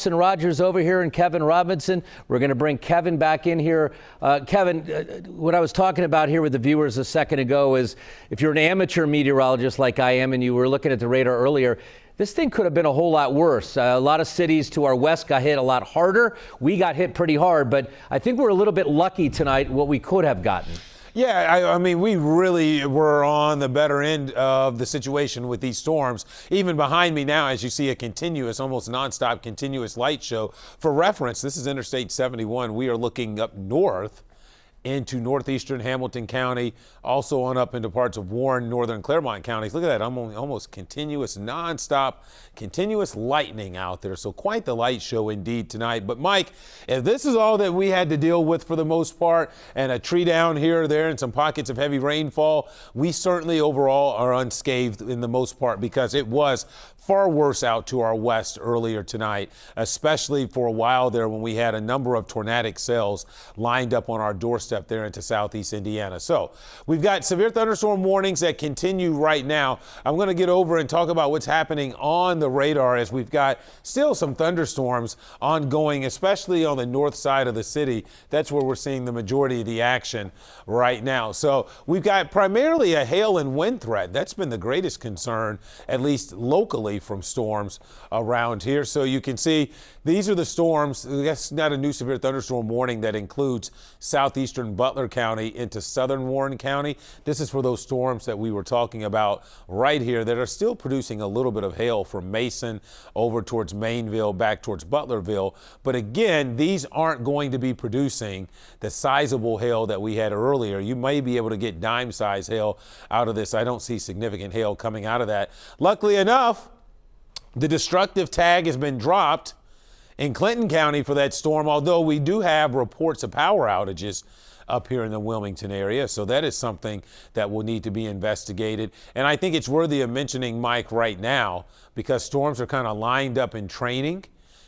Austin Rogers over here and Kevin Robinson. We're going to bring Kevin back in here. Kevin, what I was talking about here with the viewers a second ago is if you're an amateur meteorologist like I am and you were looking at the radar earlier, this thing could have been a whole lot worse. A lot of cities to our west got hit a lot harder. We got hit pretty hard, but I think we're a little bit lucky tonight what we could have gotten. Yeah, I mean, we really were on the better end of the situation with these storms. Even behind me now, as you see a continuous, almost nonstop continuous light show. For reference, this is Interstate 71. We are looking up north into northeastern Hamilton County, also on up into parts of Warren, northern Claremont counties. Look at that, almost continuous, nonstop, continuous lightning out there. So quite the light show indeed tonight. But Mike, if this is all that we had to deal with for the most part, and a tree down here or there and some pockets of heavy rainfall, we certainly overall are unscathed in the most part because it was far worse out to our west earlier tonight, especially for a while there when we had a number of tornadic cells lined up on our doorstep there into southeast Indiana. So we've got severe thunderstorm warnings that continue right now. I'm going to get over and talk about what's happening on the radar as we've got still some thunderstorms ongoing, especially on the north side of the city. That's where we're seeing the majority of the action right now. So we've got primarily a hail and wind threat. That's been the greatest concern, at least locally, from storms around here. So you can see these are the storms. That's not a new severe thunderstorm warning that includes southeastern Butler County into southern Warren County. This is for those storms that we were talking about right here that are still producing a little bit of hail from Mason over towards Mainville, back towards Butlerville. But again, these aren't going to be producing the sizable hail that we had earlier. You may be able to get dime size hail out of this. I don't see significant hail coming out of that. Luckily enough, the destructive tag has been dropped in Clinton County for that storm, although we do have reports of power outages up here in the Wilmington area. So that is something that will need to be investigated. And I think it's worthy of mentioning, Mike, right now, because storms are kind of lined up in training.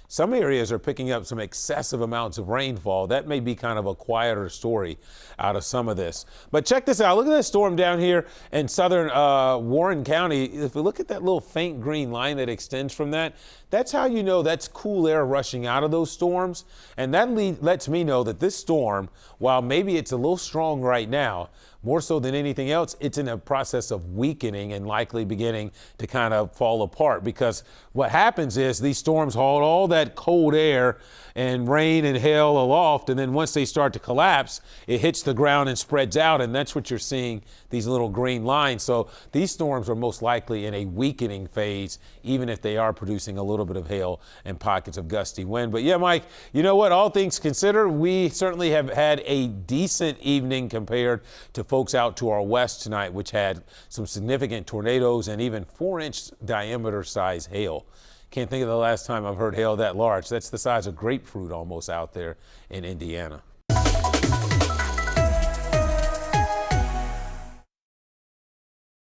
Some areas are picking up some excessive amounts of rainfall. That may be kind of a quieter story out of some of this. But check this out. Look at this storm down here in southern Warren County. If we look at that little faint green line that extends from that, that's how you know that's cool air rushing out of those storms. And that lets me know that this storm, while maybe it's a little strong right now, more so than anything else, it's in a process of weakening and likely beginning to kind of fall apart, because what happens is these storms haul all that cold air and rain and hail aloft, and then once they start to collapse, it hits the ground and spreads out, and that's what you're seeing, these little green lines. So these storms are most likely in a weakening phase, even if they are producing a little bit of hail and pockets of gusty wind. But yeah, Mike, you know what? All things considered, we certainly have had a decent evening compared to folks out to our west tonight, which had some significant tornadoes and even 4-inch diameter size hail. Can't think of the last time I've heard hail that large. That's the size of grapefruit almost out there in Indiana.